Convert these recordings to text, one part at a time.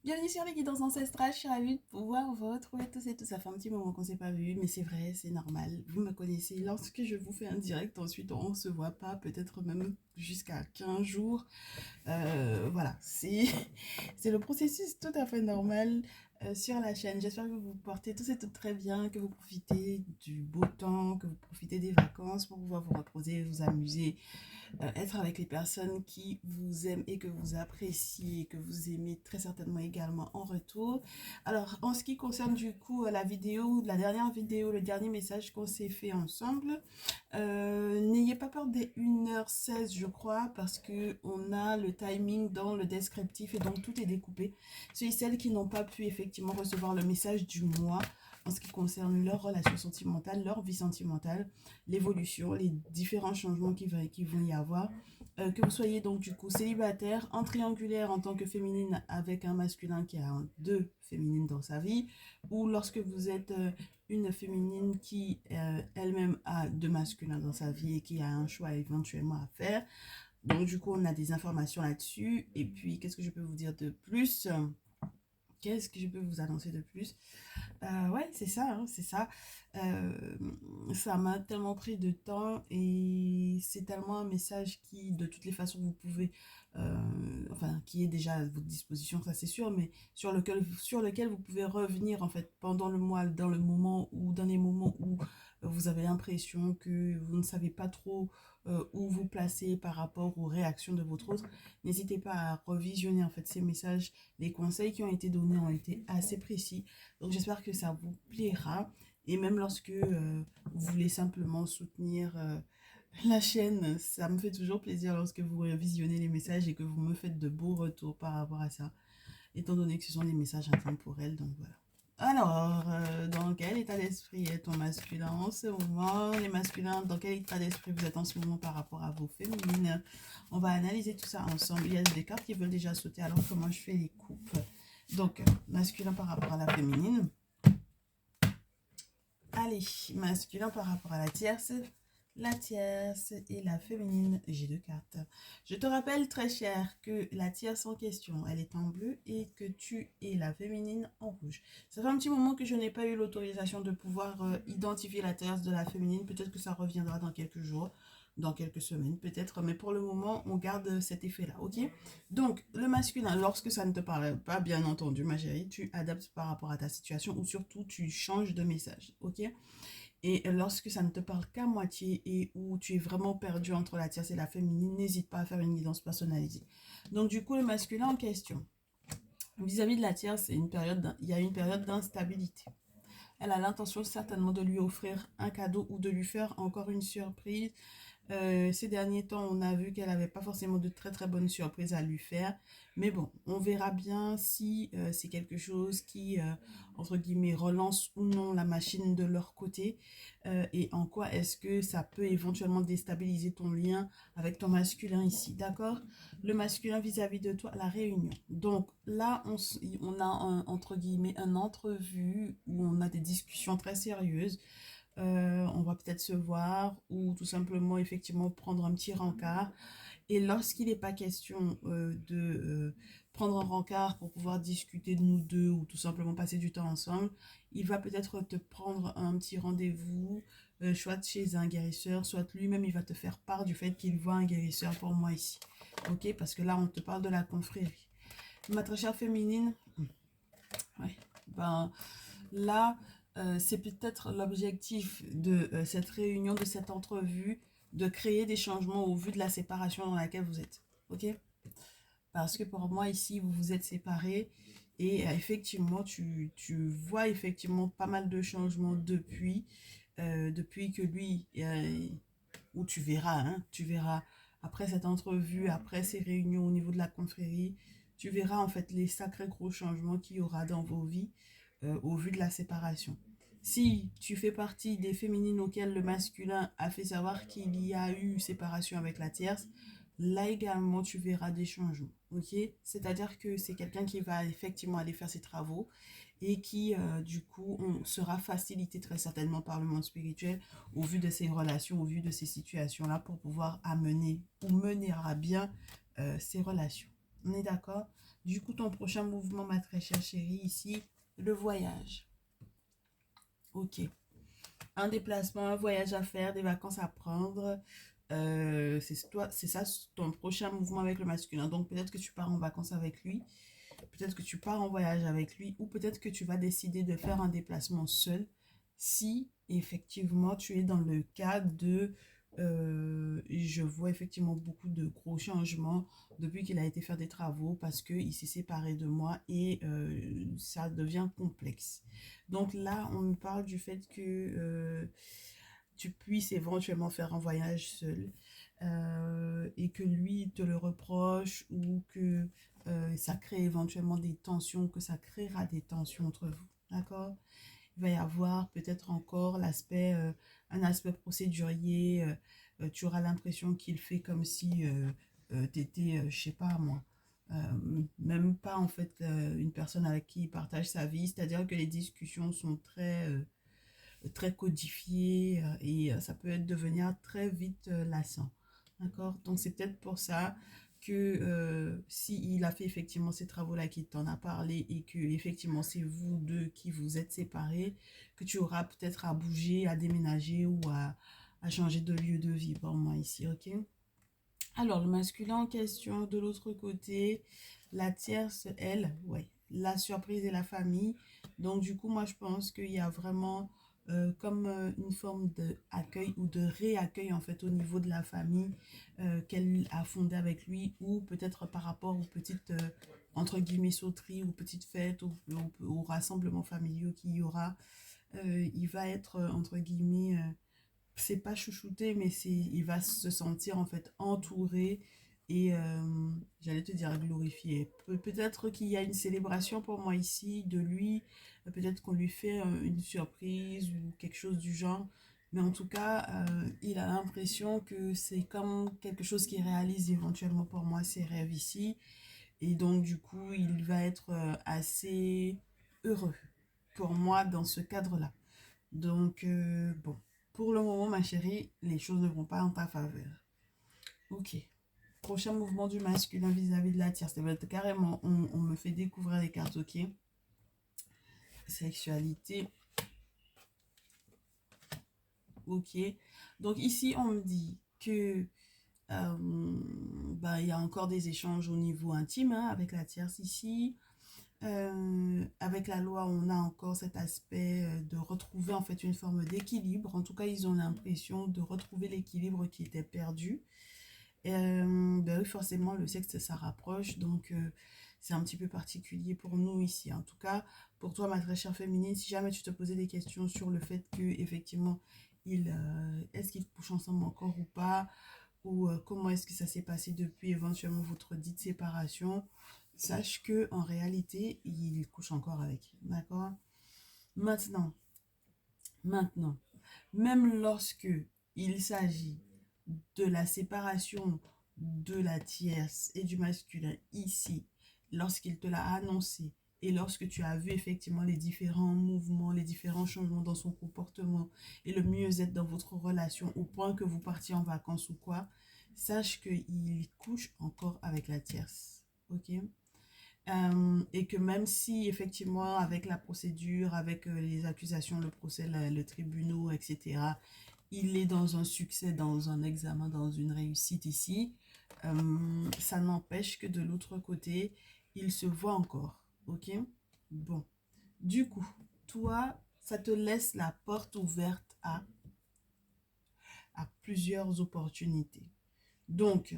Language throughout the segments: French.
Bienvenue sur les guidances ancestrales, je suis ravie de pouvoir vous retrouver tous et tous. Ça fait un petit moment qu'on ne s'est pas vu, mais c'est vrai, c'est normal. Vous me connaissez, lorsque je vous fais un direct, ensuite on ne se voit pas, peut-être même jusqu'à 15 jours. Voilà, c'est le processus tout à fait normal sur la chaîne. J'espère que vous vous portez tous et toutes très bien, que vous profitez du beau temps, que vous profitez des vacances pour pouvoir vous reposer, vous amuser, être avec les personnes qui vous aiment et que vous appréciez et que vous aimez très certainement également en retour. Alors, en ce qui concerne du coup la vidéo, la dernière vidéo, le dernier message qu'on s'est fait ensemble, n'ayez pas peur des 1h16 je crois, parce que on a le timing dans le descriptif et donc tout est découpé. Ceux et celles qui n'ont pas pu effectivement recevoir le message du mois en ce qui concerne leur relation sentimentale, leur vie sentimentale, l'évolution, les différents changements qui vont y avoir. Que vous soyez donc du coup célibataire, en triangulaire en tant que féminine avec un masculin qui a deux féminines dans sa vie, ou lorsque vous êtes une féminine qui elle-même a deux masculins dans sa vie et qui a un choix éventuellement à faire. Donc du coup on a des informations là-dessus. Et puis qu'est-ce que je peux vous dire de plus? Qu'est-ce que je peux vous annoncer de plus? Ouais, c'est ça, hein, c'est ça. Euh, Ça m'a tellement pris de temps et c'est tellement un message qui, de toutes les façons, vous pouvez, enfin, qui est déjà à votre disposition, ça c'est sûr, mais sur lequel vous pouvez revenir en fait pendant le mois, dans le moment ou dans les moments où vous avez l'impression que vous ne savez pas trop où vous placer par rapport aux réactions de votre autre. N'hésitez pas à revisionner en fait ces messages. Les conseils qui ont été donnés ont été assez précis. Donc j'espère que ça vous plaira. Et même lorsque vous voulez simplement soutenir la chaîne, ça me fait toujours plaisir lorsque vous visionnez les messages et que vous me faites de beaux retours par rapport à ça, étant donné que ce sont des messages intemporels. Donc voilà. Alors, dans quel état d'esprit est ton masculin en ce moment? Les masculins, dans quel état d'esprit vous êtes en ce moment par rapport à vos féminines? On va analyser tout ça ensemble. Il y a des cartes qui veulent déjà sauter, alors comment je fais les coupes? Donc, masculin par rapport à la féminine. Allez, masculin par rapport à la tierce et la féminine. J'ai deux cartes. Je te rappelle, très cher, que la tierce en question, elle est en bleu et que tu es la féminine en rouge. Ça fait un petit moment que je n'ai pas eu l'autorisation de pouvoir identifier la tierce de la féminine. Peut-être que ça reviendra dans quelques jours, dans quelques semaines peut-être, mais pour le moment, on garde cet effet-là, ok? Donc, le masculin, lorsque ça ne te parle pas, bien entendu, ma chérie, tu adaptes par rapport à ta situation ou surtout tu changes de message, ok? Et lorsque ça ne te parle qu'à moitié et où tu es vraiment perdu entre la tierce et la féminine, n'hésite pas à faire une guidance personnalisée. Donc, du coup, le masculin en question, vis-à-vis de la tierce, il y a une période d'instabilité. Elle a l'intention certainement de lui offrir un cadeau ou de lui faire encore une surprise. Ces derniers temps, on a vu qu'elle n'avait pas forcément de très très bonnes surprises à lui faire. Mais bon, on verra bien si c'est quelque chose qui, entre guillemets, relance ou non la machine de leur côté. Et en quoi est-ce que ça peut éventuellement déstabiliser ton lien avec ton masculin ici, d'accord? Le masculin vis-à-vis de toi, la réunion. Donc là, on a entre guillemets un entrevue où on a des discussions très sérieuses. On va peut-être se voir ou tout simplement effectivement prendre un petit rencard. Et lorsqu'il n'est pas question de prendre un rencard pour pouvoir discuter de nous deux ou tout simplement passer du temps ensemble, il va peut-être te prendre un petit rendez-vous, soit chez un guérisseur, soit lui-même il va te faire part du fait qu'il voit un guérisseur pour moi ici. Ok, parce que là on te parle de la confrérie. Ma très chère féminine, ouais, ben là, c'est peut-être l'objectif de cette réunion, de cette entrevue, de créer des changements au vu de la séparation dans laquelle vous êtes. Ok? Parce que pour moi, ici, vous vous êtes séparés et effectivement, tu vois effectivement pas mal de changements depuis que lui, où tu verras, hein, tu verras après cette entrevue, après ces réunions au niveau de la confrérie, tu verras en fait les sacrés gros changements qu'il y aura dans vos vies au vu de la séparation. Si tu fais partie des féminines auxquelles le masculin a fait savoir qu'il y a eu séparation avec la tierce, là également tu verras des changements. Ok? C'est-à-dire que c'est quelqu'un qui va effectivement aller faire ses travaux et qui du coup sera facilité très certainement par le monde spirituel au vu de ces relations, au vu de ces situations-là pour pouvoir amener ou mener à bien ces relations. On est d'accord? Du coup, ton prochain mouvement, ma très chère chérie, ici, le voyage. Ok. Un déplacement, un voyage à faire, des vacances à prendre. C'est ça ton prochain mouvement avec le masculin. Donc peut-être que tu pars en vacances avec lui, peut-être que tu pars en voyage avec lui, ou peut-être que tu vas décider de faire un déplacement seul si effectivement tu es dans le cas de... je vois effectivement beaucoup de gros changements depuis qu'il a été faire des travaux parce qu'il s'est séparé de moi et ça devient complexe. Donc là, on me parle du fait que tu puisses éventuellement faire un voyage seul et que lui te le reproche ou que ça crée éventuellement des tensions, que ça créera des tensions entre vous. D'accord? Il va y avoir peut-être encore un aspect procédurier. Tu auras l'impression qu'il fait comme si tu étais, je sais pas moi, même pas en fait une personne avec qui il partage sa vie. C'est-à-dire que les discussions sont très codifiées et ça peut devenir très vite lassant. D'accord? Donc c'est peut-être pour ça que s'il a fait effectivement ces travaux-là, qu'il t'en a parlé et que effectivement c'est vous deux qui vous êtes séparés, que tu auras peut-être à bouger, à déménager ou à changer de lieu de vie pour moi ici, ok? Alors le masculin en question, de l'autre côté, la tierce, elle, ouais, la surprise et la famille. Donc du coup, moi je pense qu'il y a vraiment comme une forme d'accueil ou de réaccueil en fait au niveau de la famille qu'elle a fondée avec lui ou peut-être par rapport aux petites entre guillemets sauteries ou petites fêtes ou rassemblements familiaux qu'il y aura. Il va être entre guillemets c'est pas chouchouté mais il va se sentir en fait entouré et j'allais te dire glorifié. Peut-être qu'il y a une célébration pour moi ici de lui, peut-être qu'on lui fait une surprise ou quelque chose du genre, mais en tout cas il a l'impression que c'est comme quelque chose qui réalise éventuellement pour moi ses rêves ici et donc du coup il va être assez heureux pour moi dans ce cadre-là. Donc, bon, pour le moment, ma chérie, les choses ne vont pas en ta faveur. Ok. Prochain mouvement du masculin vis-à-vis de la tierce. Carrément, on me fait découvrir les cartes, ok. Sexualité. Ok. Donc ici, on me dit que il y a encore des échanges au niveau intime hein, avec la tierce ici. Avec la loi, on a encore cet aspect de retrouver en fait une forme d'équilibre. En tout cas, ils ont l'impression de retrouver l'équilibre qui était perdu. Ben oui, forcément, le sexe, ça rapproche. Donc, c'est un petit peu particulier pour nous ici. En tout cas, pour toi, ma très chère féminine, si jamais tu te posais des questions sur le fait que effectivement, est-ce qu'ils couchent ensemble encore ou pas, ou comment est-ce que ça s'est passé depuis éventuellement votre dite séparation, sache que en réalité, il couche encore avec. D'accord? Maintenant, maintenant, même lorsque il s'agit de la séparation de la tierce et du masculin ici, lorsqu'il te l'a annoncé et lorsque tu as vu effectivement les différents mouvements, les différents changements dans son comportement et le mieux-être dans votre relation au point que vous partiez en vacances ou quoi, sache qu'il couche encore avec la tierce. Ok? Et que même si effectivement avec la procédure, avec les accusations, le procès, le tribunal, etc., il est dans un succès, dans un examen, dans une réussite ici, ça n'empêche que de l'autre côté, il se voit encore. Ok? Bon. Du coup, toi, ça te laisse la porte ouverte à plusieurs opportunités. Donc,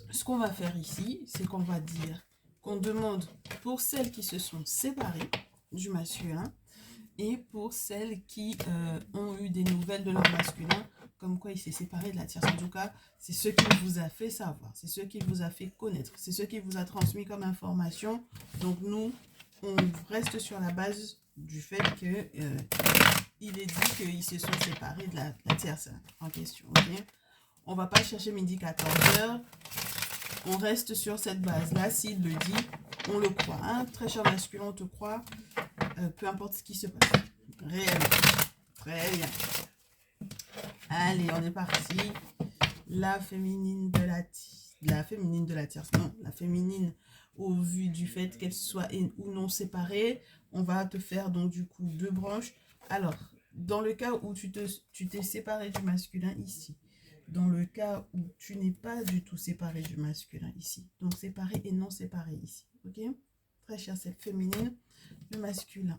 ce qu'on va faire ici, c'est qu'on va dire qu'on demande pour celles qui se sont séparées du masculin et pour celles qui ont eu des nouvelles de leur masculin, comme quoi il s'est séparé de la tierce. En tout cas, c'est ce qu'il vous a fait savoir, c'est ce qu'il vous a fait connaître, c'est ce qu'il vous a transmis comme information. Donc nous, on reste sur la base du fait que il est dit qu'ils se sont séparés de la tierce en question. Okay? On va pas chercher midi 14h. On reste sur cette base-là. S'il le dit, on le croit. Hein? Très cher masculin, on te croit. Peu importe ce qui se passe. Réellement. Très bien. Allez, on est parti. La féminine de la tierce. Non, la féminine au vu du fait qu'elles soient ou non séparées. On va te faire donc du coup deux branches. Alors, dans le cas où tu t'es séparé du masculin ici, dans le cas où tu n'es pas du tout séparé du masculin ici, donc séparé et non séparé ici, ok? Très chère cette féminine, le masculin.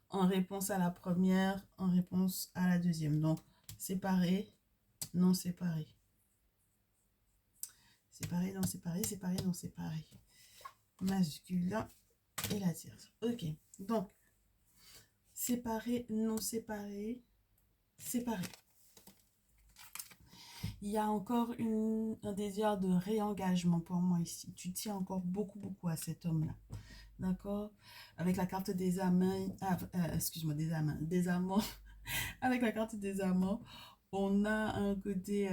En réponse à la première, en réponse à la deuxième. Donc, séparé, non séparé. Séparé, non séparé, séparé, non séparé. Masculin et la tierce. Ok, donc, séparé, non séparé, séparé. Il y a encore un désir de réengagement pour moi ici. Tu tiens encore beaucoup, beaucoup à cet homme-là. D'accord? Avec la carte des amants, excuse-moi, des amants. Avec la carte des amants, on a un côté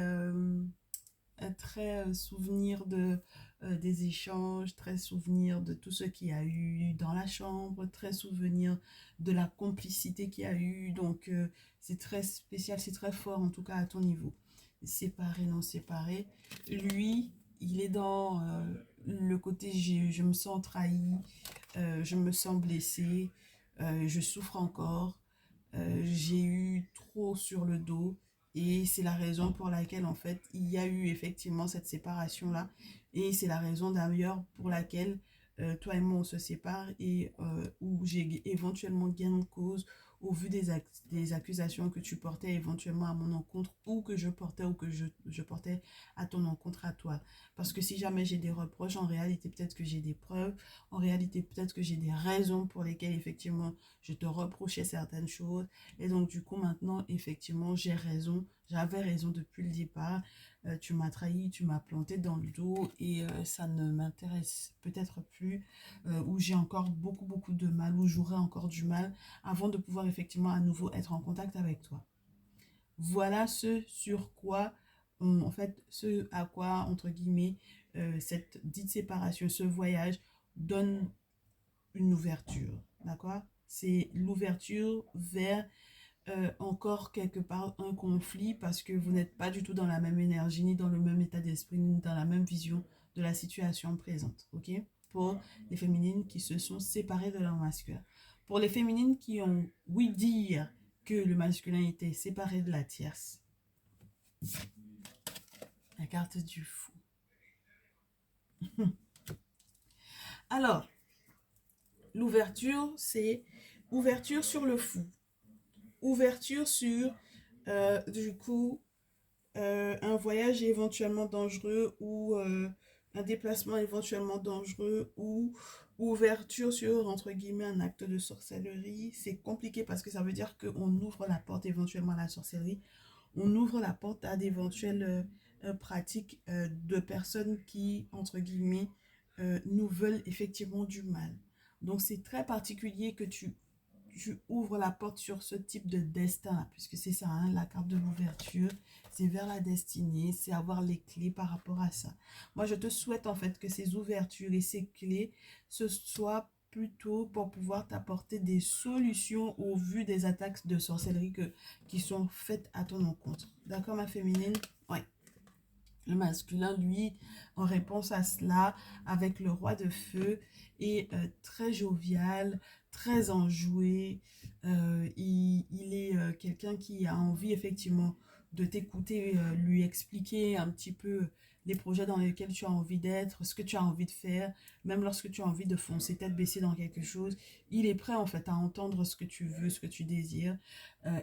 très souvenir des échanges, très souvenir de tout ce qu'il y a eu dans la chambre, très souvenir de la complicité qu'il y a eu. Donc, c'est très spécial, c'est très fort, en tout cas à ton niveau. Séparé, non séparé. Lui, il est dans le côté je me sens trahi, je me sens blessé, je souffre encore, j'ai eu trop sur le dos et c'est la raison pour laquelle en fait il y a eu effectivement cette séparation là et c'est la raison d'ailleurs pour laquelle toi et moi on se sépare et où j'ai éventuellement gain de cause au vu des accusations que tu portais éventuellement à mon encontre ou que je portais ou que je portais à ton encontre à toi. Parce que si jamais j'ai des reproches, en réalité peut-être que j'ai des preuves, en réalité peut-être que j'ai des raisons pour lesquelles effectivement je te reprochais certaines choses. Et donc, du coup, maintenant, effectivement, j'ai raison. J'avais raison depuis le départ. Tu m'as trahi, tu m'as planté dans le dos et ça ne m'intéresse peut-être plus. Où j'ai encore beaucoup, beaucoup de mal, où j'aurai encore du mal avant de pouvoir effectivement à nouveau être en contact avec toi. Voilà ce sur quoi, en fait, ce à quoi, entre guillemets, cette dite séparation, ce voyage donne une ouverture, d'accord? C'est l'ouverture vers encore quelque part un conflit parce que vous n'êtes pas du tout dans la même énergie, ni dans le même état d'esprit, ni dans la même vision de la situation présente, ok? Pour les féminines qui se sont séparées de leur masculin. Pour les féminines qui ont oui dire que le masculin était séparé de la tierce, la carte du fou. Alors, l'ouverture, c'est ouverture sur le fou. Ouverture sur, du coup, un voyage éventuellement dangereux ou un déplacement éventuellement dangereux ou ouverture sur, entre guillemets, un acte de sorcellerie. C'est compliqué parce que ça veut dire qu'on ouvre la porte éventuellement à la sorcellerie. On ouvre la porte à d'éventuelles pratiques de personnes qui, entre guillemets, nous veulent effectivement du mal. Donc c'est très particulier que tu ouvres la porte sur ce type de destin, puisque c'est ça, hein, la carte de l'ouverture, c'est vers la destinée, c'est avoir les clés par rapport à ça. Moi, je te souhaite en fait que ces ouvertures et ces clés, ce soit plutôt pour pouvoir t'apporter des solutions au vu des attaques de sorcellerie qui sont faites à ton encontre. D'accord, ma féminine? Oui. Le masculin, lui, en réponse à cela, avec le roi de feu, est très jovial, très enjoué. Il est quelqu'un qui a envie effectivement de t'écouter, lui expliquer un petit peu les projets dans lesquels tu as envie d'être, ce que tu as envie de faire, même lorsque tu as envie de foncer tête baissée dans quelque chose. Il est prêt en fait à entendre ce que tu veux, ce que tu désires.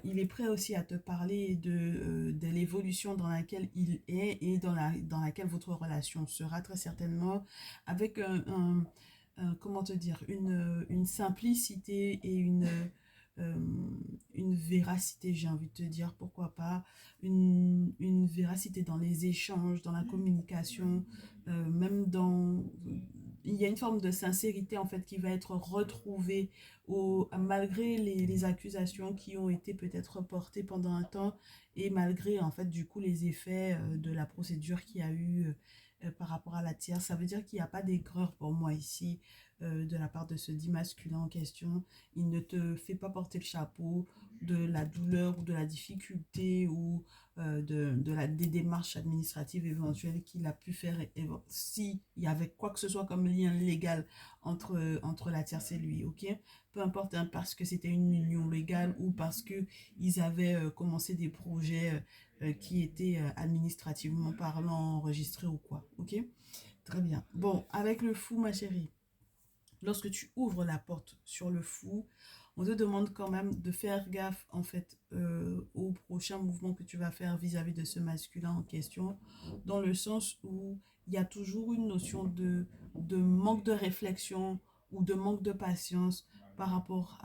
Il est prêt aussi à te parler de l'évolution dans laquelle il est et dans laquelle votre relation sera très certainement avec comment te dire, une simplicité et euh, une véracité, j'ai envie de te dire, pourquoi pas, une véracité dans les échanges, dans la communication, même dans... Il y a une forme de sincérité en fait qui va être retrouvée malgré les accusations qui ont été peut-être portées pendant un temps et malgré en fait du coup les effets de la procédure qu'il y a eu par rapport à la tierce. Ça veut dire qu'il n'y a pas d'aigreur pour moi ici. de la part de ce dit masculin en question. Il ne te fait pas porter le chapeau de la douleur ou de la difficulté ou des démarches administratives éventuelles qu'il a pu faire si il y avait quoi que ce soit comme lien légal entre la tierce et lui, ok? Peu importe, hein, parce que c'était une union légale ou parce que ils avaient commencé des projets qui étaient administrativement parlant enregistrés ou quoi, ok? Très bien. Bon, avec le fou, ma chérie, lorsque tu ouvres la porte sur le fou, on te demande quand même de faire gaffe en fait au prochain mouvement que tu vas faire vis-à-vis de ce masculin en question, dans le sens où il y a toujours une notion de manque de réflexion ou de manque de patience par rapport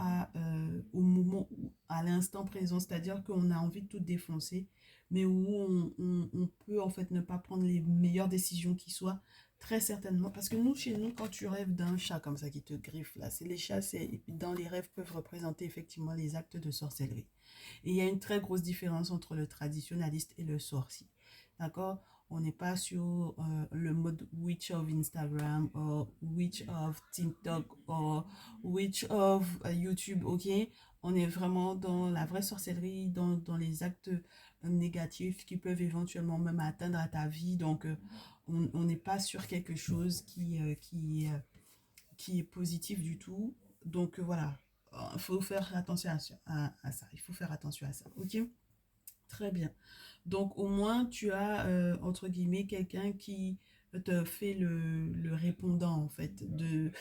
au moment, à l'instant présent, c'est-à-dire qu'on a envie de tout défoncer, mais où on peut en fait ne pas prendre les meilleures décisions qui soient. Très certainement, parce que nous, chez nous, quand tu rêves d'un chat comme ça qui te griffe, là, c'est les chats, dans les rêves, peuvent représenter effectivement les actes de sorcellerie. Et il y a une très grosse différence entre le traditionnaliste et le sorcier. D'accord? On n'est pas sur le mode witch of Instagram ou witch of TikTok ou witch of YouTube, ok? On est vraiment dans la vraie sorcellerie, dans les actes négatifs qui peuvent éventuellement même atteindre à ta vie. Donc, on n'est pas sur quelque chose qui est positif du tout. Donc, voilà, il faut faire attention à ça. Il faut faire attention à ça, ok? Très bien. Donc, au moins, tu as, entre guillemets, quelqu'un qui te fait le répondant, en fait, de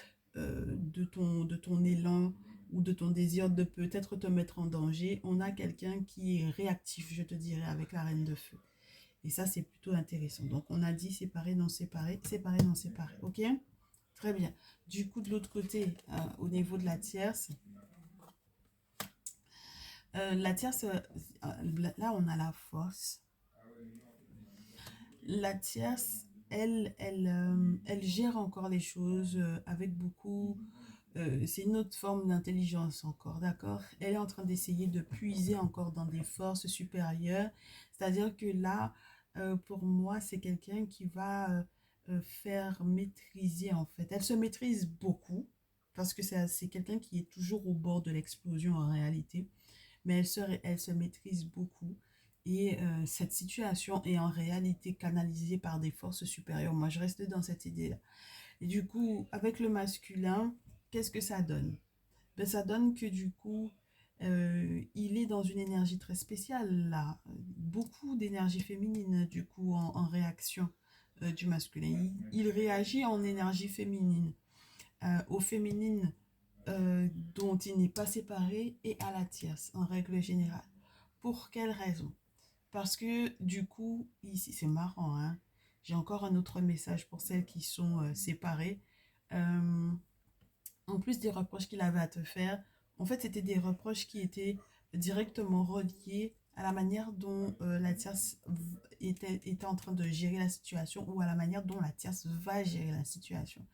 ton élan ou de ton désir de peut-être te mettre en danger. On a quelqu'un qui est réactif, je te dirais, avec la reine de feu. Et ça, c'est plutôt intéressant. Donc, on a dit séparé, non séparé, séparé, non séparé. OK? Très bien. Du coup, de l'autre côté, au niveau de la tierce, là, on a la force. La tierce, elle gère encore les choses avec beaucoup. C'est une autre forme d'intelligence encore, d'accord? Elle est en train d'essayer de puiser encore dans des forces supérieures. C'est-à-dire que là, pour moi, c'est quelqu'un qui va faire maîtriser, en fait. Elle se maîtrise beaucoup parce que c'est quelqu'un qui est toujours au bord de l'explosion en réalité, mais elle se maîtrise beaucoup. Et cette situation est en réalité canalisée par des forces supérieures. Moi, je reste dans cette idée-là. Et du coup, avec le masculin, qu'est-ce que ça donne? Ben, ça donne que du coup, il est dans une énergie très spéciale là. Beaucoup d'énergie féminine du coup en réaction du masculin. Il réagit en énergie féminine, aux féminines dont il n'est pas séparé et à la tierce en règle générale. Pour quelle raison? Parce que du coup, ici, c'est marrant, hein? J'ai encore un autre message pour celles qui sont séparées. Euh, En plus des reproches qu'il avait à te faire, en fait, c'était des reproches qui étaient directement reliés à la manière dont la tierce était en train de gérer la situation ou à la manière dont la tierce va gérer la situation.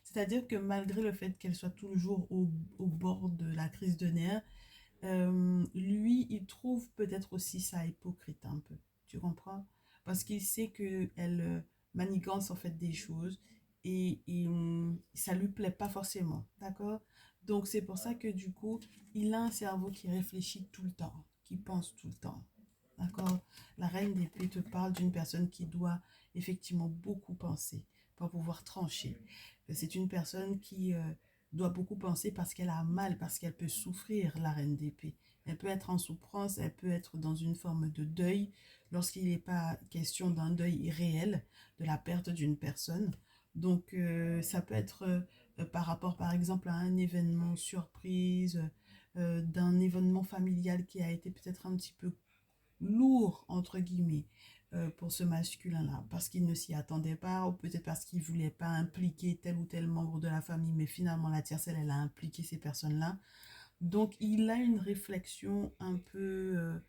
C'est-à-dire que malgré le fait qu'elle soit toujours au bord de la crise de nerfs, lui, il trouve peut-être aussi ça hypocrite un peu. Tu comprends? Parce qu'il sait qu'elle manigance en fait des choses et ça lui plaît pas forcément. D'accord? Donc c'est pour ça que du coup, il a un cerveau qui réfléchit tout le temps, qui pense tout le temps. D'accord? La reine d'épée te parle d'une personne qui doit effectivement beaucoup penser pour pouvoir trancher. C'est une personne qui doit beaucoup penser parce qu'elle a mal, parce qu'elle peut souffrir, la reine d'épée. Elle peut être en souffrance, elle peut être dans une forme de deuil lorsqu'il n'est pas question d'un deuil réel, de la perte d'une personne. Donc, ça peut être par rapport, par exemple, à un événement surprise, d'un événement familial qui a été peut-être un petit peu lourd, entre guillemets, pour ce masculin-là, parce qu'il ne s'y attendait pas, ou peut-être parce qu'il ne voulait pas impliquer tel ou tel membre de la famille, mais finalement la tiercelle, elle a impliqué ces personnes-là. Donc il a une réflexion un peu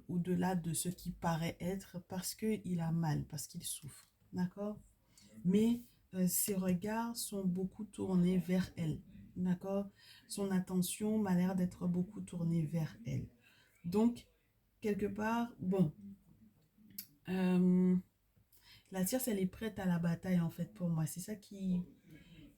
au-delà de ce qui paraît être, parce qu'il a mal, parce qu'il souffre, d'accord? Mais ses regards sont beaucoup tournés vers elle, d'accord? Son attention m'a l'air d'être beaucoup tournée vers elle. Donc, quelque part, bon, euh, la tierce, elle est prête à la bataille, en fait, pour moi. C'est ça qui...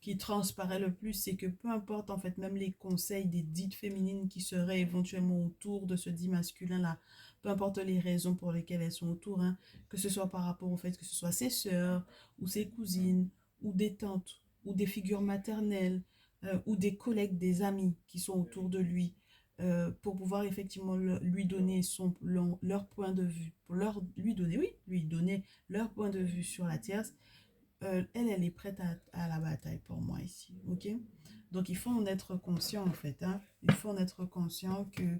qui transparaît le plus, c'est que peu importe en fait même les conseils des dites féminines qui seraient éventuellement autour de ce dit masculin-là, peu importe les raisons pour lesquelles elles sont autour, hein, que ce soit par rapport au fait que ce soit ses sœurs ou ses cousines ou des tantes ou des figures maternelles ou des collègues, des amis qui sont autour de lui, pour pouvoir effectivement lui donner leur point de vue, pour lui donner, oui, lui donner leur point de vue sur la tierce, elle est prête à la bataille pour moi ici, ok? Donc il faut en être conscient en fait, hein? Il faut en être conscient que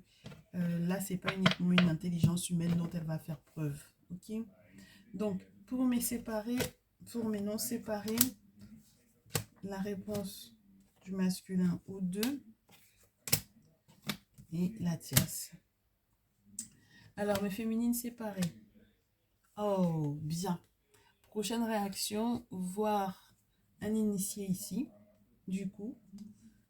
là, c'est pas uniquement une intelligence humaine dont elle va faire preuve, ok? Donc pour mes non séparés, la réponse du masculin aux deux et la tierce. Alors, mes féminines séparées. Oh, bien. Prochaine réaction, voir un initié ici, du coup,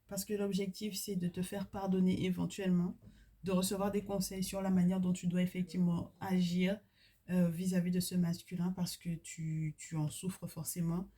parce que l'objectif, c'est de te faire pardonner éventuellement, de recevoir des conseils sur la manière dont tu dois effectivement agir vis-à-vis de ce masculin, parce que tu en souffres forcément.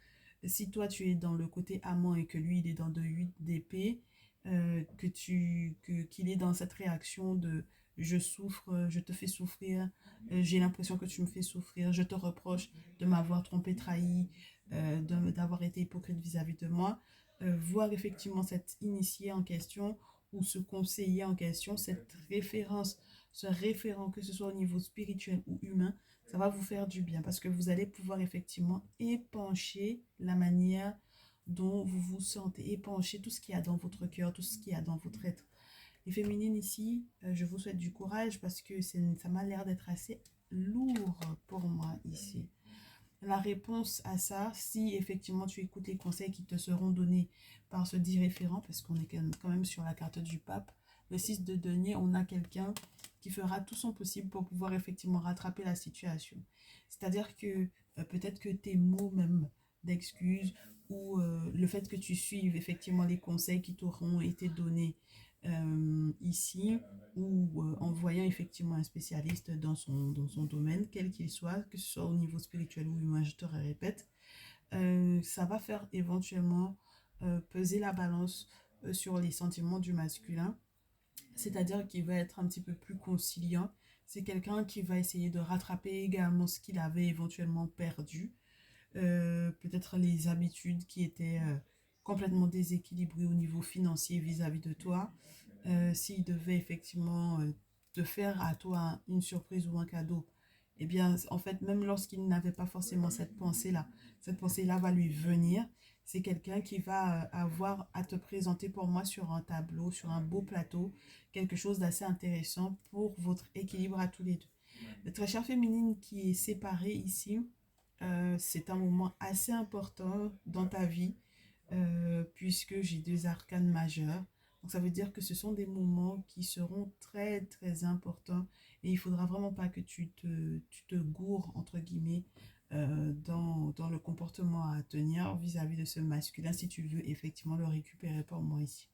Si toi, tu es dans le côté amant et que lui, il est dans de 8 d'épée, qu'il est dans cette réaction de je souffre, je te fais souffrir, j'ai l'impression que tu me fais souffrir, je te reproche de m'avoir trompé, trahi, d'avoir été hypocrite vis-à-vis de moi, voir effectivement cet initié en question ou ce conseiller en question, cette référence, ce référent, que ce soit au niveau spirituel ou humain, ça va vous faire du bien parce que vous allez pouvoir effectivement épancher la manière dont vous vous sentez, épancher tout ce qu'il y a dans votre cœur, tout ce qu'il y a dans votre être. Les féminines ici, je vous souhaite du courage parce que ça m'a l'air d'être assez lourd pour moi ici. La réponse à ça, si effectivement tu écoutes les conseils qui te seront donnés par ce dit référent, parce qu'on est quand même sur la carte du pape, le 6 de denier, on a quelqu'un qui fera tout son possible pour pouvoir effectivement rattraper la situation. C'est-à-dire que peut-être que tes mots même d'excuses ou le fait que tu suives effectivement les conseils qui t'auront été donnés ici, ou en voyant effectivement un spécialiste dans son domaine, quel qu'il soit, que ce soit au niveau spirituel ou humain, je te répète, ça va faire éventuellement peser la balance sur les sentiments du masculin, c'est-à-dire qu'il va être un petit peu plus conciliant. C'est quelqu'un qui va essayer de rattraper également ce qu'il avait éventuellement perdu, peut-être les habitudes qui étaient complètement déséquilibrées au niveau financier vis-à-vis de toi. S'il devait effectivement te faire à toi une surprise ou un cadeau, eh bien, en fait, même lorsqu'il n'avait pas forcément cette pensée-là va lui venir. C'est quelqu'un qui va avoir à te présenter pour moi sur un tableau, sur un beau plateau, quelque chose d'assez intéressant pour votre équilibre à tous les deux. Le très chère féminine qui est séparée ici, c'est un moment assez important dans ta vie, puisque j'ai deux arcanes majeurs. Donc ça veut dire que ce sont des moments qui seront très très importants et il faudra vraiment pas que tu te gourres entre guillemets dans le comportement à tenir vis-à-vis de ce masculin si tu veux effectivement le récupérer pour moi ici.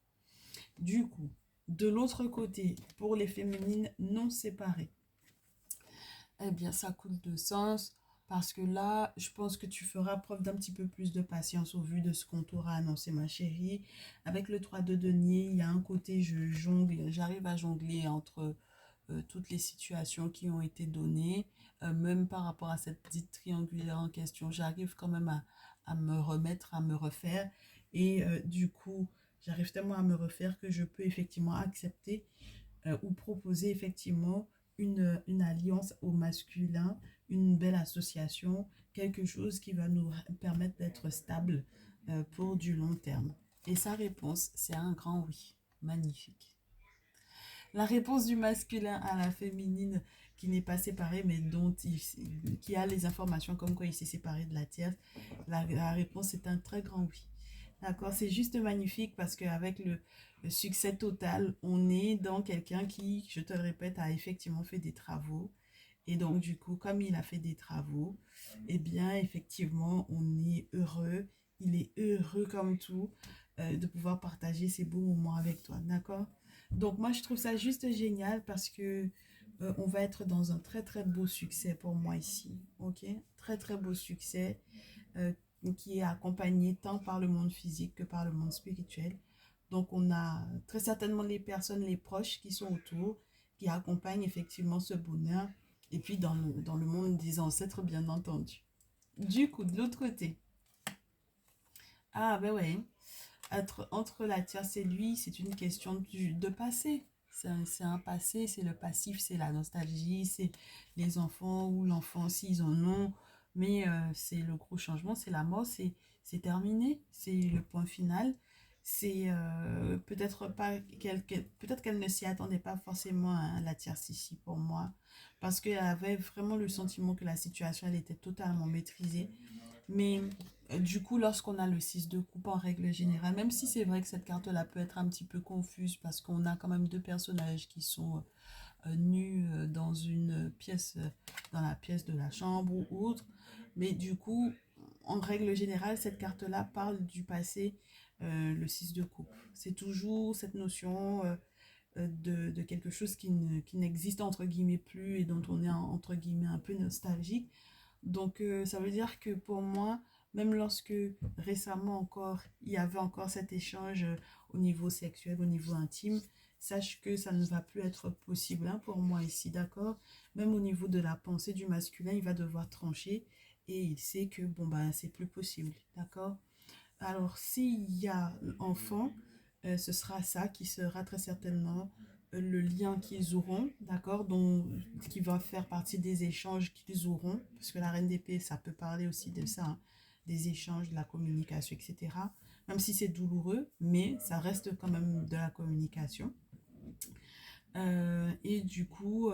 Du coup, de l'autre côté, pour les féminines non séparées, eh bien ça coule de sens. Parce que là, je pense que tu feras preuve d'un petit peu plus de patience au vu de ce qu'on t'aura annoncé, ma chérie. Avec le 3 de denier, il y a un côté, je jongle, j'arrive à jongler entre toutes les situations qui ont été données. Même par rapport à cette dite triangulaire en question, j'arrive quand même à me remettre, à me refaire. Et du coup, j'arrive tellement à me refaire que je peux effectivement accepter ou proposer effectivement une alliance au masculin, une belle association, quelque chose qui va nous permettre d'être stable pour du long terme. Et sa réponse, c'est un grand oui. Magnifique. La réponse du masculin à la féminine qui n'est pas séparée, mais qui a les informations comme quoi il s'est séparé de la tierce, la réponse est un très grand oui. D'accord, c'est juste magnifique parce qu'avec le succès total, on est dans quelqu'un qui, je te le répète, a effectivement fait des travaux. Et donc, du coup, comme il a fait des travaux, eh bien, effectivement, on est heureux. Il est heureux comme tout de pouvoir partager ces beaux moments avec toi. D'accord? Donc, moi, je trouve ça juste génial parce que on va être dans un très, très beau succès pour moi ici. OK? Très, très beau succès. qui est accompagné tant par le monde physique que par le monde spirituel. Donc, on a très certainement les personnes, les proches qui sont autour, qui accompagnent effectivement ce bonheur. Et puis, dans le monde des ancêtres, bien entendu. Du coup, de l'autre côté, ah ben ouais, entre la tierce et lui, c'est une question de passé. C'est un passé, c'est le passif, c'est la nostalgie, c'est les enfants ou l'enfant s'ils en ont. Mais c'est le gros changement, c'est la mort, c'est terminé, c'est le point final. C'est peut-être pas peut-être qu'elle ne s'y attendait pas forcément à la tierce ici pour moi, parce qu'elle avait vraiment le sentiment que la situation elle était totalement maîtrisée. Mais du coup, lorsqu'on a le 6 de coupe en règle générale, même si c'est vrai que cette carte-là peut être un petit peu confuse parce qu'on a quand même deux personnages qui sont nus dans une pièce, dans la pièce de la chambre ou autre, mais du coup, en règle générale, cette carte-là parle du passé, le 6 de coupe. C'est toujours cette notion de quelque chose qui n'existe entre guillemets plus et dont on est entre guillemets un peu nostalgique. Donc, ça veut dire que pour moi, même lorsque récemment encore, il y avait encore cet échange au niveau sexuel, au niveau intime, sache que ça ne va plus être possible hein, pour moi ici, d'accord? Même au niveau de la pensée du masculin, il va devoir trancher et il sait que, bon, bah, c'est plus possible, d'accord? Alors, s'il y a enfant, ce sera ça qui sera très certainement le lien qu'ils auront, d'accord, qui va faire partie des échanges qu'ils auront, parce que la reine d'épée, ça peut parler aussi de ça, hein, des échanges, de la communication, etc. Même si c'est douloureux, mais ça reste quand même de la communication. Et du coup,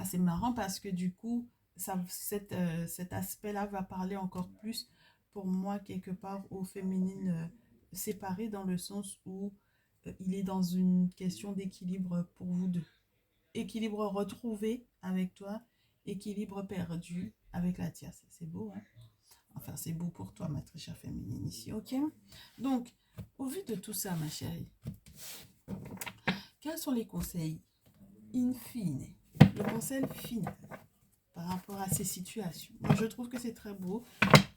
c'est marrant parce que du coup, cet aspect-là va parler encore plus pour moi quelque part aux féminines séparées dans le sens où il est dans une question d'équilibre pour vous deux. Équilibre retrouvé avec toi, équilibre perdu avec la tierce. C'est beau, hein? Enfin, c'est beau pour toi, ma très chère féminine ici, ok? Donc, au vu de tout ça, ma chérie, quels sont les conseils in fine, le conseil final par rapport à ces situations? Moi, je trouve que c'est très beau.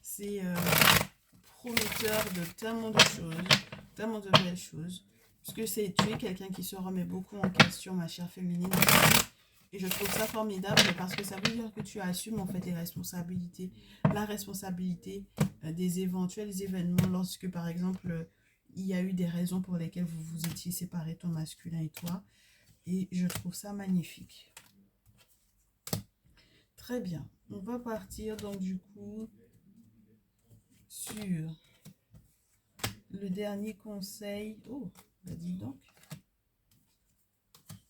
C'est prometteur de tellement de belles choses. Parce que tu es quelqu'un qui se remet beaucoup en question, ma chère féminine. Et je trouve ça formidable parce que ça veut dire que tu assumes en fait tes responsabilités. La responsabilité des éventuels événements lorsque, par exemple, il y a eu des raisons pour lesquelles vous vous étiez séparés, ton masculin et toi. Et je trouve ça magnifique. Très bien. On va partir donc du coup sur le dernier conseil. Oh, bah dis donc.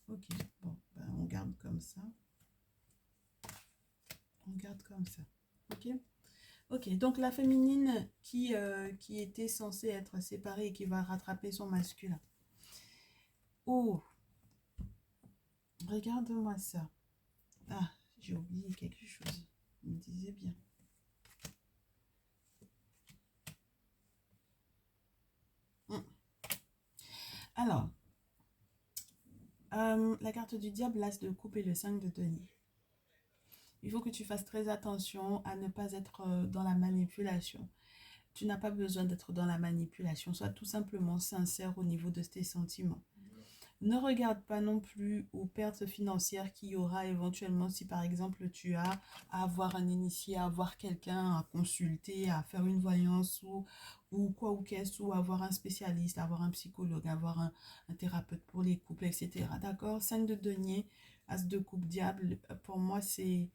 Ok, bon, bah on garde comme ça. On garde comme ça. Ok. Ok, donc la féminine qui était censée être séparée et qui va rattraper son masculin. Oh, regarde-moi ça. Ah, j'ai oublié quelque chose. Je me disais bien. Alors, la carte du diable, l'as de coupe et le 5 de denier. Il faut que tu fasses très attention à ne pas être dans la manipulation. Tu n'as pas besoin d'être dans la manipulation. Sois tout simplement sincère au niveau de tes sentiments. Ne regarde pas non plus aux pertes financières qu'il y aura éventuellement si par exemple tu as à avoir un initié, à avoir quelqu'un à consulter, à faire une voyance ou quoi ou qu'est-ce, ou avoir un spécialiste, avoir un psychologue, avoir un thérapeute pour les couples, etc. D'accord? 5 de denier, as de coupe diable, pour moi c'est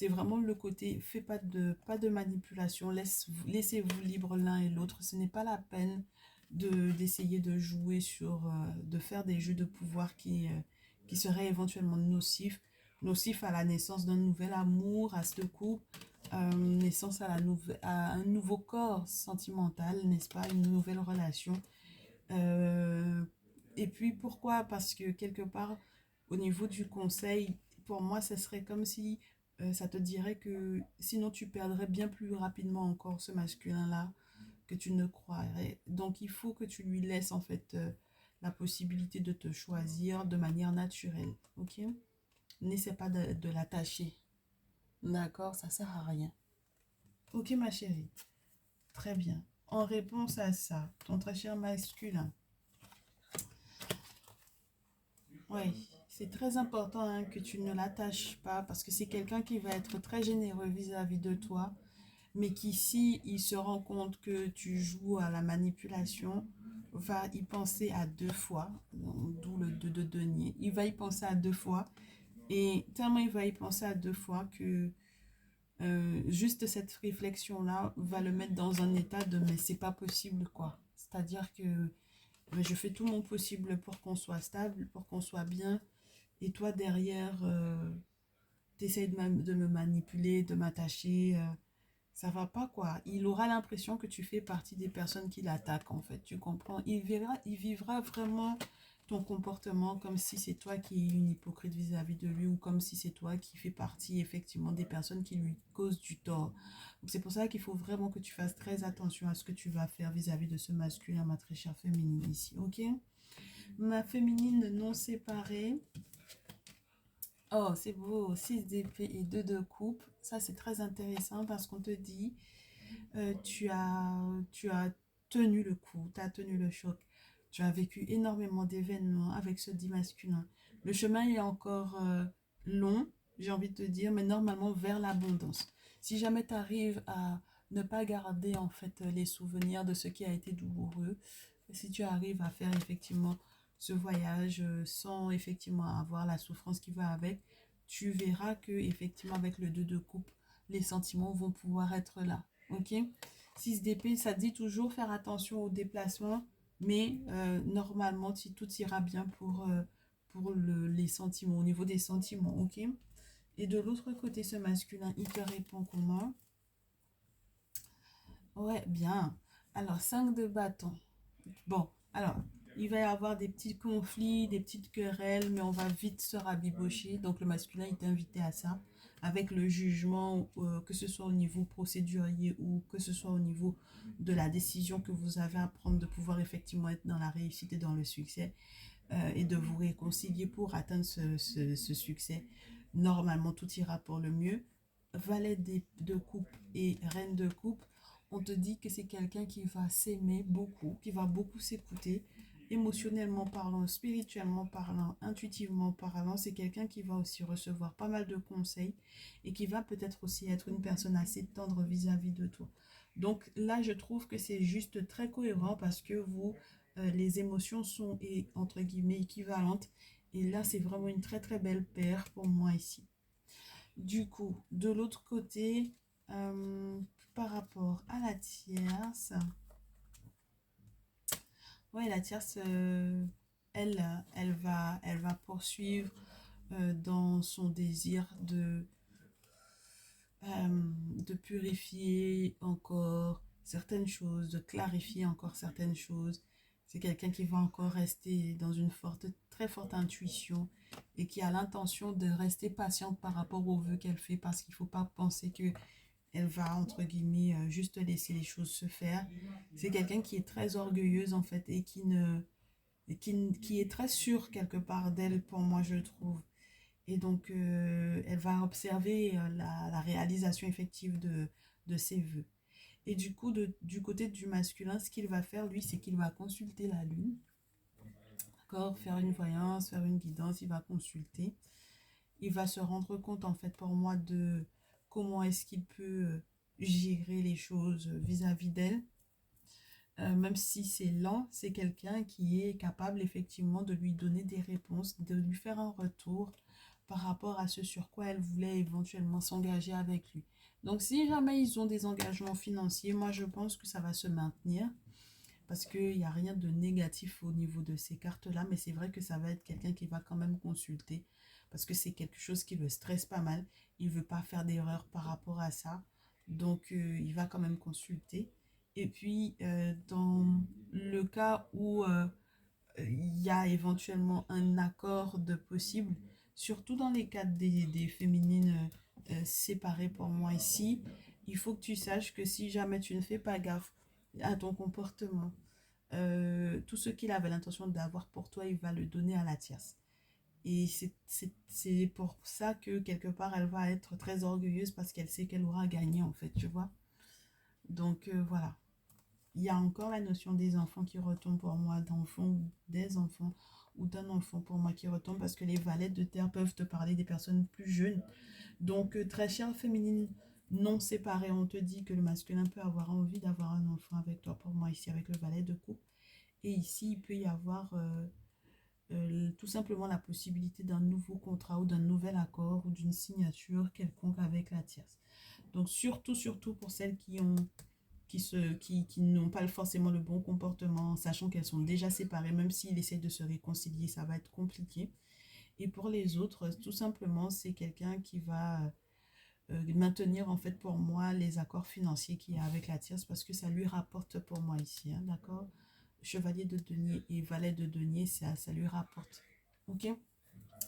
vraiment le côté, fais pas de manipulation, laissez-vous libre l'un et l'autre. Ce n'est pas la peine d'essayer de jouer de faire des jeux de pouvoir qui seraient éventuellement nocifs à la naissance d'un nouvel amour, à ce coup, naissance à un nouveau corps sentimental, n'est-ce pas, une nouvelle relation. Euh, et puis pourquoi? Parce que quelque part, au niveau du conseil, pour moi, ce serait comme si ça te dirait que sinon tu perdrais bien plus rapidement encore ce masculin-là que tu ne croirais. Donc il faut que tu lui laisses en fait la possibilité de te choisir de manière naturelle. Ok? N'essaie pas de l'attacher. D'accord? Ça sert à rien. Ok, ma chérie. Très bien. En réponse à ça, ton très cher masculin, oui, c'est très important hein, que tu ne l'attaches pas parce que c'est quelqu'un qui va être très généreux vis-à-vis de toi, mais qui, si il se rend compte que tu joues à la manipulation, va y penser à deux fois, d'où le 2 de denier. Il va y penser à deux fois et tellement il va y penser à deux fois que juste cette réflexion-là va le mettre dans un état de mais c'est pas possible quoi. C'est-à-dire que je fais tout mon possible pour qu'on soit stable, pour qu'on soit bien. Et toi derrière, tu essaies de me manipuler, de m'attacher. Ça va pas quoi. Il aura l'impression que tu fais partie des personnes qui l'attaquent en fait. Tu comprends? Il vivra vraiment ton comportement comme si c'est toi qui es une hypocrite vis-à-vis de lui ou comme si c'est toi qui fais partie effectivement des personnes qui lui causent du tort. Donc c'est pour ça qu'il faut vraiment que tu fasses très attention à ce que tu vas faire vis-à-vis de ce masculin, ma très chère féminine ici, ok? Ma féminine non séparée. Oh, c'est beau, 6 d'épée et 2 de coupe. Ça, c'est très intéressant parce qu'on te dit tu as tenu le coup, tu as tenu le choc. Tu as vécu énormément d'événements avec ce dit masculin. Le chemin est encore long, j'ai envie de te dire, mais normalement vers l'abondance. Si jamais tu arrives à ne pas garder en fait les souvenirs de ce qui a été douloureux, si tu arrives à faire effectivement ce voyage sans effectivement avoir la souffrance qui va avec, tu verras que effectivement avec le 2 de coupe, les sentiments vont pouvoir être là. Ok? 6 d'épée, ça dit toujours faire attention aux déplacements, mais normalement, si tout ira bien pour les sentiments, au niveau des sentiments, ok? Et de l'autre côté, ce masculin, il te répond comment? Ouais, bien. Alors, 5 de bâton. Bon, alors, il va y avoir des petits conflits, des petites querelles, mais on va vite se rabibocher. Donc, le masculin est invité à ça, avec le jugement, que ce soit au niveau procédurier ou que ce soit au niveau de la décision que vous avez à prendre, de pouvoir effectivement être dans la réussite et dans le succès, et de vous réconcilier pour atteindre ce succès. Normalement, tout ira pour le mieux. Valet de coupe et reine de coupe, on te dit que c'est quelqu'un qui va s'aimer beaucoup, qui va beaucoup s'écouter, émotionnellement parlant, spirituellement parlant, intuitivement parlant. C'est quelqu'un qui va aussi recevoir pas mal de conseils et qui va peut-être aussi être une personne assez tendre vis-à-vis de toi. Donc là, je trouve que c'est juste très cohérent parce que vous, les émotions sont, entre guillemets, équivalentes. Et là, c'est vraiment une très très belle paire pour moi ici. Du coup, de l'autre côté, par rapport à la tierce, ouais, la tierce, elle va poursuivre dans son désir de purifier encore certaines choses, de clarifier encore certaines choses. C'est quelqu'un qui va encore rester dans une forte, très forte intuition et qui a l'intention de rester patiente par rapport aux vœux qu'elle fait parce qu'il ne faut pas penser que elle va, entre guillemets, juste laisser les choses se faire. C'est quelqu'un qui est très orgueilleuse, en fait, et qui est très sûre, quelque part, d'elle, pour moi, je trouve. Et donc, elle va observer la réalisation effective de ses vœux. Et du coup, du côté du masculin, ce qu'il va faire, lui, c'est qu'il va consulter la lune, d'accord, faire une voyance, faire une guidance, il va consulter. Il va se rendre compte, en fait, pour moi, de comment est-ce qu'il peut gérer les choses vis-à-vis d'elle. Même si c'est lent, c'est quelqu'un qui est capable effectivement de lui donner des réponses, de lui faire un retour par rapport à ce sur quoi elle voulait éventuellement s'engager avec lui. Donc si jamais ils ont des engagements financiers, moi je pense que ça va se maintenir parce qu'il n'y a rien de négatif au niveau de ces cartes-là, mais c'est vrai que ça va être quelqu'un qui va quand même consulter parce que c'est quelque chose qui le stresse pas mal. Il ne veut pas faire d'erreur par rapport à ça, donc il va quand même consulter. Et puis, dans le cas où il y a éventuellement un accord de possible, surtout dans les cas des féminines séparées pour moi ici, il faut que tu saches que si jamais tu ne fais pas gaffe à ton comportement, tout ce qu'il avait l'intention d'avoir pour toi, il va le donner à la tierce. Et c'est pour ça que quelque part, elle va être très orgueilleuse parce qu'elle sait qu'elle aura gagné en fait, tu vois. Donc, voilà. Il y a encore la notion des enfants qui retombe pour moi, d'enfants ou des enfants, ou d'un enfant pour moi qui retombe, parce que les valets de terre peuvent te parler des personnes plus jeunes. Donc, très chère féminine non séparée, on te dit que le masculin peut avoir envie d'avoir un enfant avec toi, pour moi, ici, avec le valet de coupe. Et ici, il peut y avoir tout simplement la possibilité d'un nouveau contrat ou d'un nouvel accord ou d'une signature quelconque avec la tierce. Donc, surtout pour celles qui n'ont pas forcément le bon comportement, sachant qu'elles sont déjà séparées, même s'ils essaient de se réconcilier, ça va être compliqué. Et pour les autres, tout simplement, c'est quelqu'un qui va maintenir en fait pour moi les accords financiers qu'il y a avec la tierce parce que ça lui rapporte pour moi ici, hein, d'accord? Chevalier de denier et valet de denier, ça lui rapporte. Ok?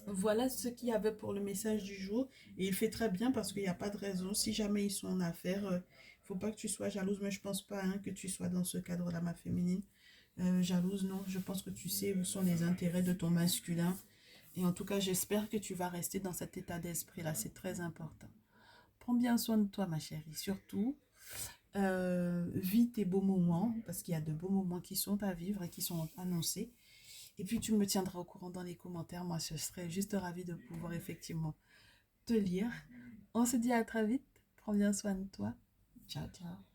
Voilà ce qu'il y avait pour le message du jour. Et il fait très bien parce qu'il n'y a pas de raison. Si jamais ils sont en affaire, il ne faut pas que tu sois jalouse, mais je ne pense pas hein, que tu sois dans ce cadre-là, ma féminine. Jalouse, non. Je pense que tu sais où sont les intérêts de ton masculin. Et en tout cas, j'espère que tu vas rester dans cet état d'esprit-là. C'est très important. Prends bien soin de toi, ma chérie. Surtout, vis tes beaux moments, parce qu'il y a de beaux moments qui sont à vivre et qui sont annoncés. Et puis, tu me tiendras au courant dans les commentaires. Moi, je serais juste ravie de pouvoir effectivement te lire. On se dit à très vite. Prends bien soin de toi. Ciao, ciao.